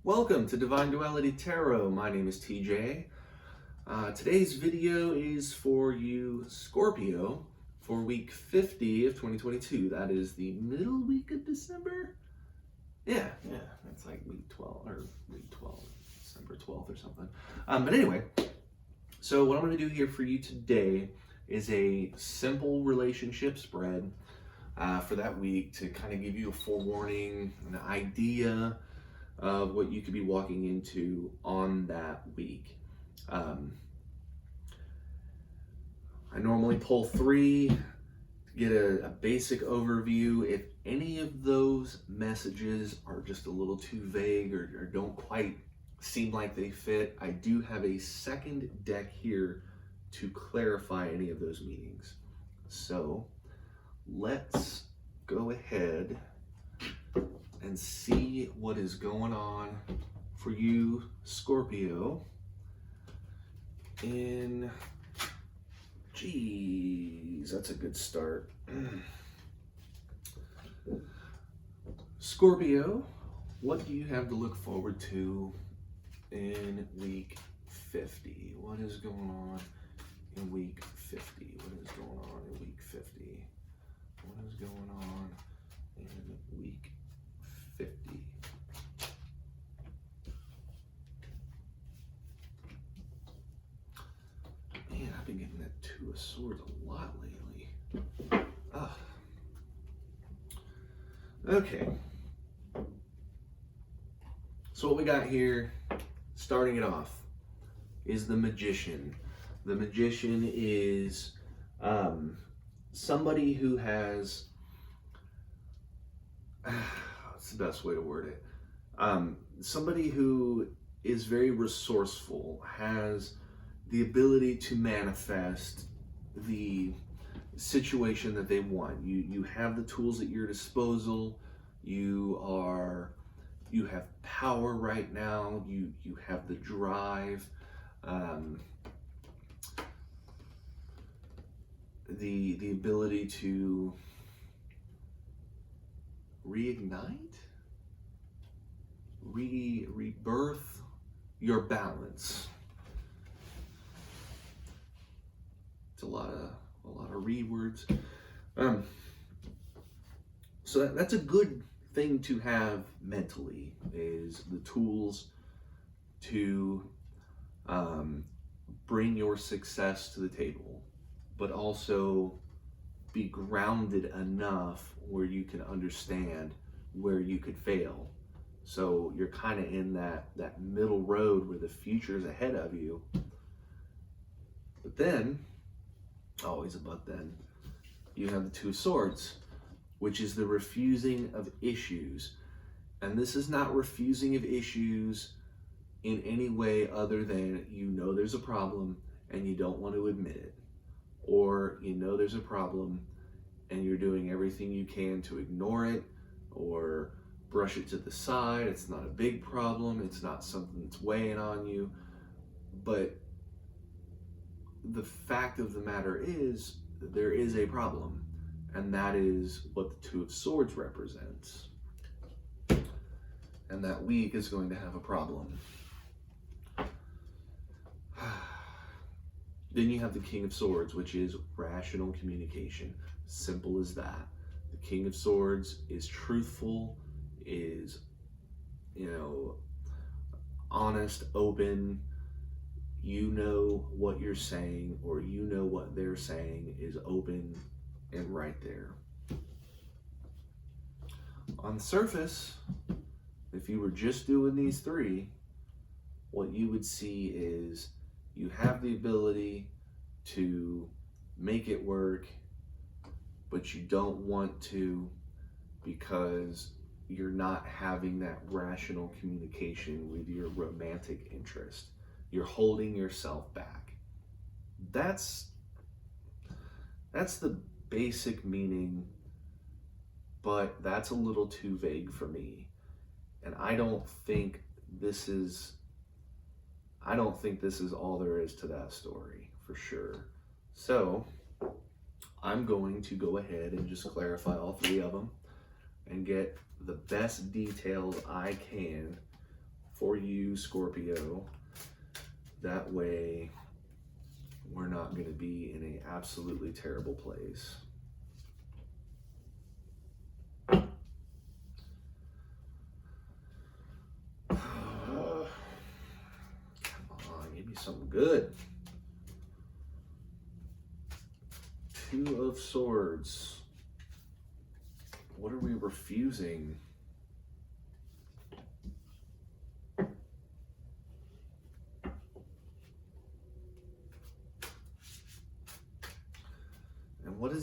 Welcome to Divine Duality Tarot. My name is TJ. Today's video is for you, Scorpio, for week 50 of 2022. That is the middle week of December. Yeah, that's like week 12 or week 12, December 12th or something. But anyway, so what I'm going to do here for you today is a simple relationship spread for that week to kind of give you a forewarning, an idea of what you could be walking into on that week. I normally pull 3 to get a basic overview. If any of those messages are just a little too vague or don't quite seem like they fit, I do have a second deck here to clarify any of those meanings. So let's go ahead and see what is going on for you, Scorpio, geez, that's a good start. Scorpio, what do you have to look forward to in week 50? What is going on in week 50? What is going on in week 50? What is going on in week 50? Man, I've been getting that 2 of Swords a lot lately. Okay. So what we got here, starting it off, is the Magician. The Magician is somebody who has, what's the best way to word it? Somebody who is very resourceful, has the ability to manifest the situation that they want. You have the tools at your disposal. You have power right now. You have the drive. The ability to reignite, rebirth your balance. It's a lot of re-words. So that's a good thing to have mentally, is the tools to bring your success to the table, but also be grounded enough where you can understand where you could fail. So you're kind of in that middle road where the future is ahead of you. But then, always a but then, you have the 2 of Swords, which is the refusing of issues. And this is not refusing of issues in any way other than you know there's a problem and you don't want to admit it. Or you know there's a problem and you're doing everything you can to ignore it or brush it to the side. It's not a big problem. It's not something that's weighing on you. But the fact of the matter is that there is a problem, and that is what the 2 of Swords represents. And that week is going to have a problem. Then you have the King of Swords, which is rational communication. Simple as that. The King of Swords is truthful, is, honest, open. You know what you're saying, or you know what they're saying is open and right there. On the surface, if you were just doing these 3, what you would see is you have the ability to make it work, but you don't want to because you're not having that rational communication with your romantic interest. You're holding yourself back. That's the basic meaning, but that's a little too vague for me. And I don't think this is all there is to that story, for sure. So I'm going to go ahead and just clarify all 3 of them and get the best details I can for you, Scorpio. That way, we're not going to be in an absolutely terrible place. Come on, give me something good. Two of Swords. What are we refusing? And what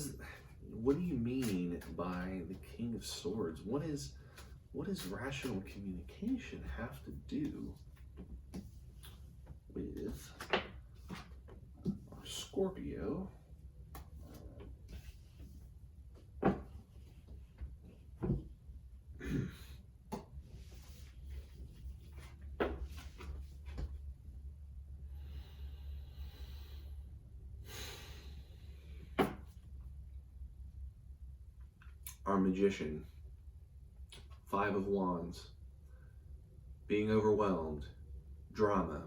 do you mean by the King of Swords? What does rational communication have to do with our Scorpio? Our Magician, Five of Wands, being overwhelmed, drama.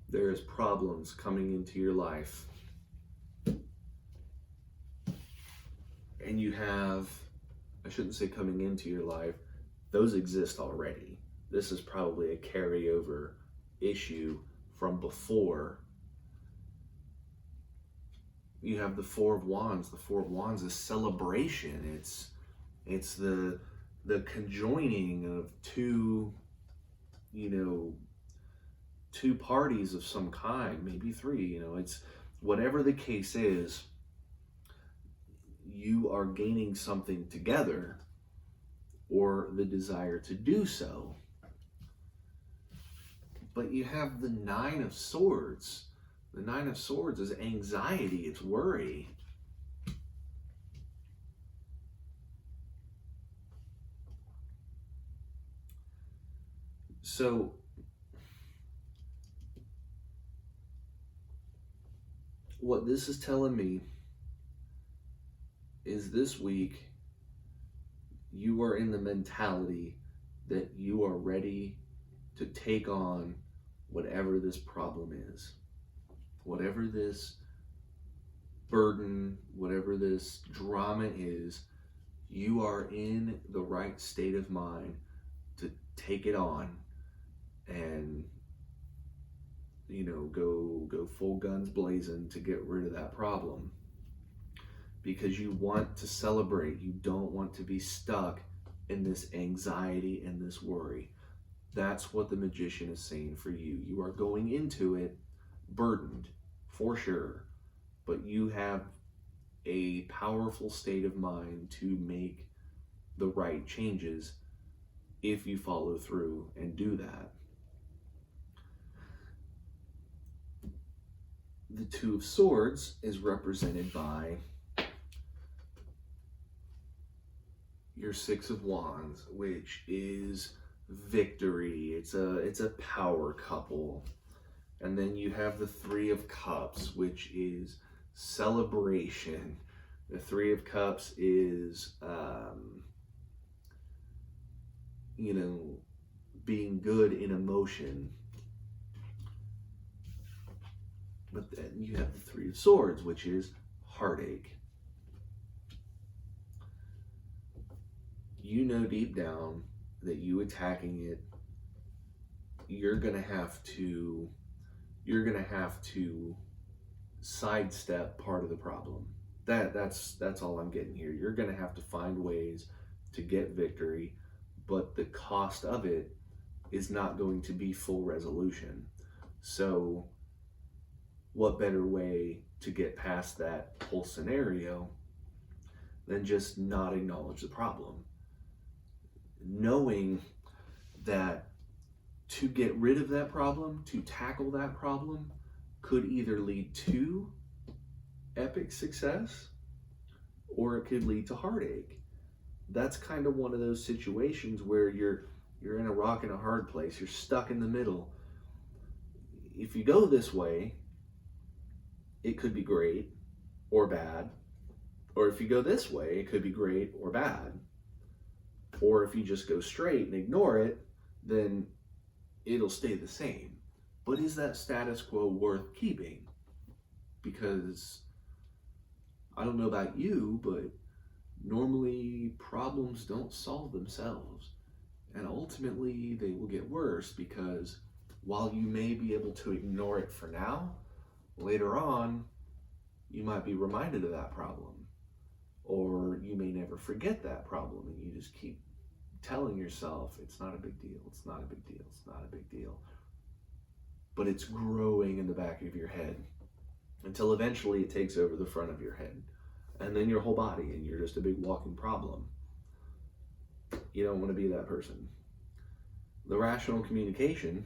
There is problems coming into your life. And you have, I shouldn't say coming into your life, those exist already. This is probably a carryover issue from before. You have the Four of Wands. The Four of Wands is celebration. It's the conjoining of two parties of some kind, maybe three. It's whatever the case is, you are gaining something together, or the desire to do so. But you have the Nine of Swords. The Nine of Swords is anxiety, it's worry. So, what this is telling me is this week, you are in the mentality that you are ready to take on whatever this problem is. Whatever this burden, whatever this drama is, you are in the right state of mind to take it on and, go full guns blazing to get rid of that problem. Because you want to celebrate. You don't want to be stuck in this anxiety and this worry. That's what the Magician is saying for you. You are going into it burdened, for sure, but you have a powerful state of mind to make the right changes if you follow through and do that. The Two of Swords is represented by your Six of Wands, which is victory. It's a power couple. And then you have the Three of Cups, which is celebration. The Three of Cups is, being good in emotion. But then you have the Three of Swords, which is heartache. You know deep down that you attacking it, you're gonna have to sidestep part of the problem. That's all I'm getting here. You're gonna have to find ways to get victory, but the cost of it is not going to be full resolution. So what better way to get past that whole scenario than just not acknowledge the problem? Knowing that to get rid of that problem, to tackle that problem, could either lead to epic success or it could lead to heartache. That's kind of one of those situations where you're in a rock and a hard place. You're stuck in the middle. If you go this way, it could be great or bad. Or if you go this way, it could be great or bad. Or if you just go straight and ignore it, then it'll stay the same. But is that status quo worth keeping? Because I don't know about you, but normally problems don't solve themselves. And ultimately they will get worse, because while you may be able to ignore it for now, later on, you might be reminded of that problem. Or you may never forget that problem, and you just keep telling yourself, it's not a big deal, it's not a big deal, it's not a big deal. But it's growing in the back of your head until eventually it takes over the front of your head. And then your whole body, and you're just a big walking problem. You don't want to be that person. The rational communication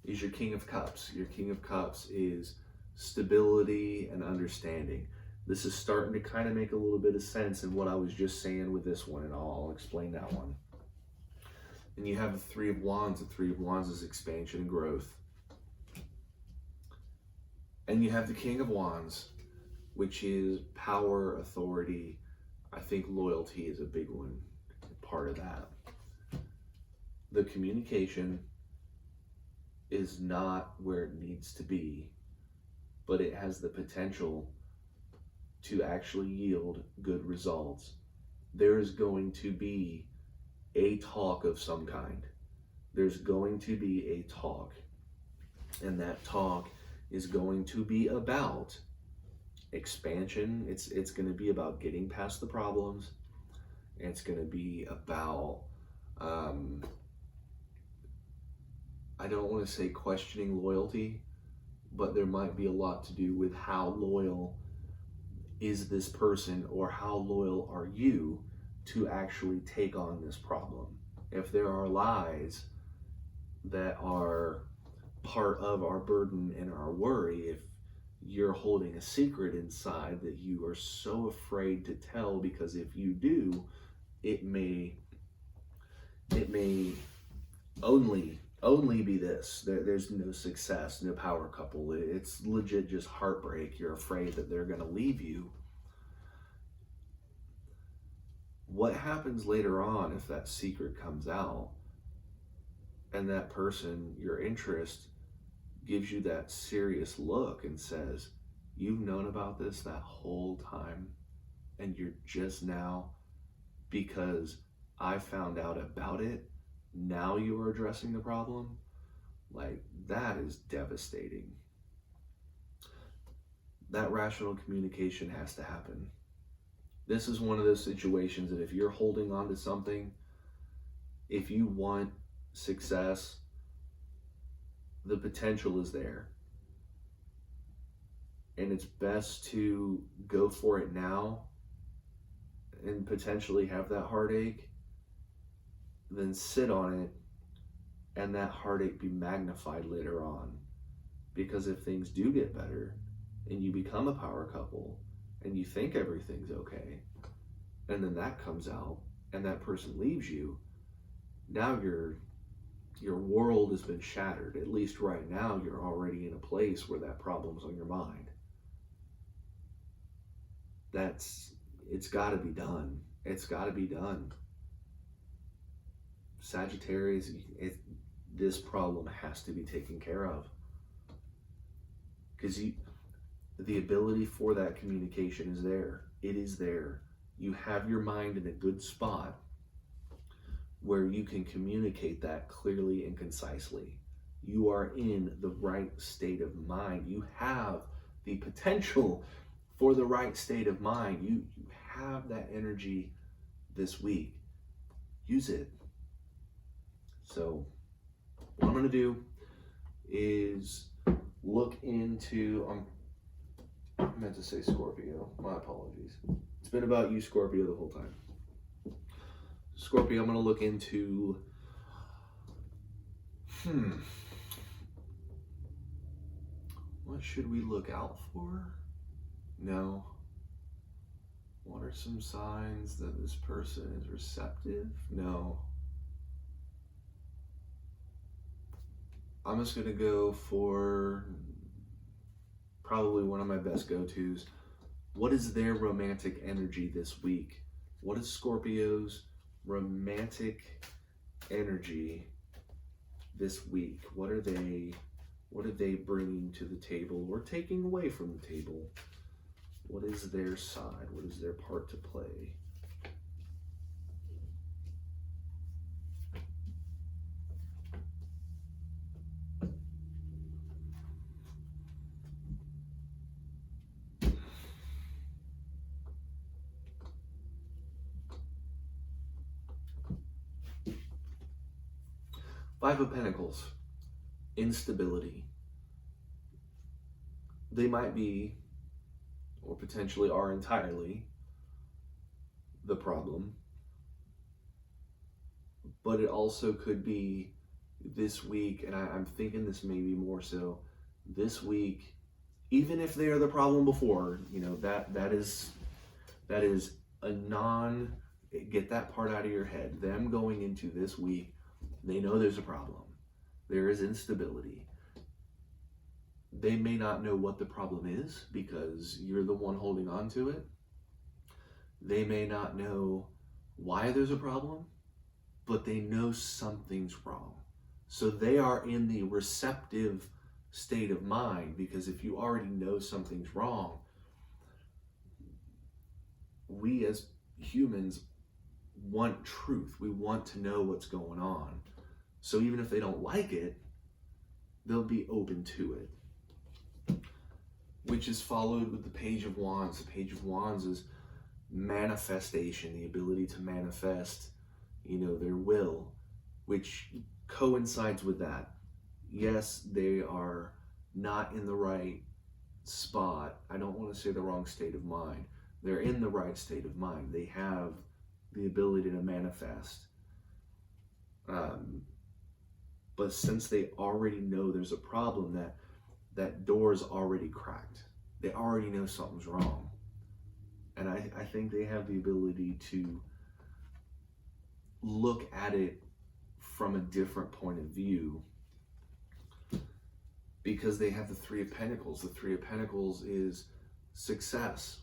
is your King of Cups. Your King of Cups is stability and understanding. This is starting to kind of make a little bit of sense in what I was just saying with this one, and I'll explain that one. And you have the Three of Wands. The Three of Wands is expansion and growth. And you have the King of Wands, which is power, authority. I think loyalty is a big one, part of that. The communication is not where it needs to be, but it has the potential to actually yield good results. There is going to be a talk of some kind. There's going to be a talk, and that talk is going to be about expansion. It's going to be about getting past the problems. It's going to be about I don't want to say questioning loyalty, but there might be a lot to do with how loyal is this person, or how loyal are you to actually take on this problem. If there are lies that are part of our burden and our worry, if you're holding a secret inside that you are so afraid to tell, because if you do, it may only be this. There's no success, no power couple. It's legit just heartbreak. You're afraid that they're going to leave you. What happens later on if that secret comes out and that person, your interest, gives you that serious look and says, you've known about this that whole time, and you're just now, because I found out about it, now you are addressing the problem? Like, that is devastating. That rational communication has to happen. This is one of those situations that if you're holding on to something, if you want success, the potential is there. And it's best to go for it now and potentially have that heartache, then sit on it and that heartache be magnified later on. Because if things do get better and you become a power couple and you think everything's okay, and then that comes out and that person leaves you, now your world has been shattered. At least right now, you're already in a place where that problem's on your mind. It's got to be done. It's got to be done. Sagittarius, this problem has to be taken care of. Because the ability for that communication is there. It is there. You have your mind in a good spot where you can communicate that clearly and concisely. You are in the right state of mind. You have the potential for the right state of mind. You have that energy this week. Use it. So what I'm going to do is look into, I meant to say Scorpio, my apologies. It's been about you, Scorpio, the whole time. Scorpio, I'm going to look into, what should we look out for? No. What are some signs that this person is receptive? No. I'm just going to go for probably one of my best go-tos. What is their romantic energy this week? What is Scorpio's romantic energy this week? What are they bringing to the table or taking away from the table? What is their side? What is their part to play? Five of Pentacles, instability. They might be, or potentially are entirely, the problem. But it also could be this week, and I'm thinking this maybe more so this week, even if they are the problem before, you know, that is a get that part out of your head. Them going into this week, they know there's a problem. There is instability. They may not know what the problem is because you're the one holding on to it. They may not know why there's a problem, but they know something's wrong. So they are in the receptive state of mind, because if you already know something's wrong, we as humans want truth. We want to know what's going on. So even if they don't like it, they'll be open to it. Which is followed with the Page of Wands. The Page of Wands is manifestation, the ability to manifest, you know, their will, which coincides with that. Yes, they are not in the right spot. I don't want to say the wrong state of mind. They're in the right state of mind. They have the ability to manifest. But since they already know there's a problem, that door's already cracked. They already know something's wrong. And I think they have the ability to look at it from a different point of view, because they have the Three of Pentacles. The Three of Pentacles is success.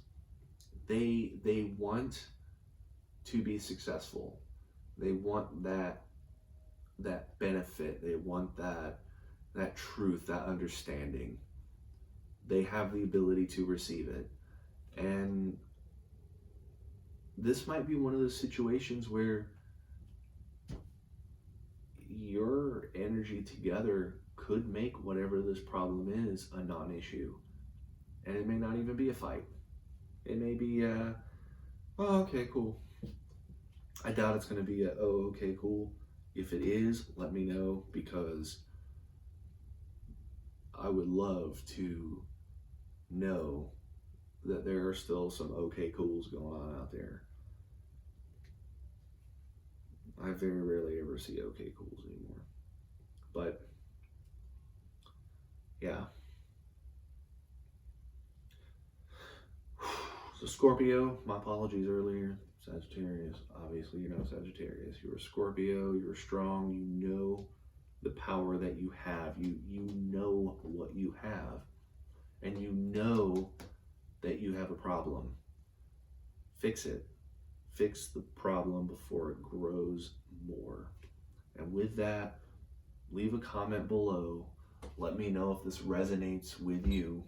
They want to be successful. They want that benefit. They want that truth, that understanding. They have the ability to receive it. And this might be one of those situations where your energy together could make whatever this problem is a non-issue. And it may not even be a fight. It may be oh, okay, cool. I doubt it's going to be oh, okay, cool. If it is, let me know, because I would love to know that there are still some okay cools going on out there. I very rarely ever see okay cools anymore. But yeah. So Scorpio, my apologies earlier. Sagittarius, obviously you're not Sagittarius. You're a Scorpio, you're strong, you know the power that you have. You know what you have. And you know that you have a problem. Fix it. Fix the problem before it grows more. And with that, leave a comment below. Let me know if this resonates with you.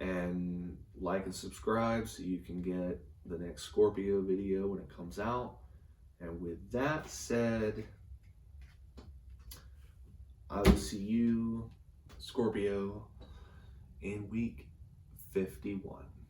And like and subscribe so you can get the next Scorpio video when it comes out. And with that said, I will see you, Scorpio, in week 51.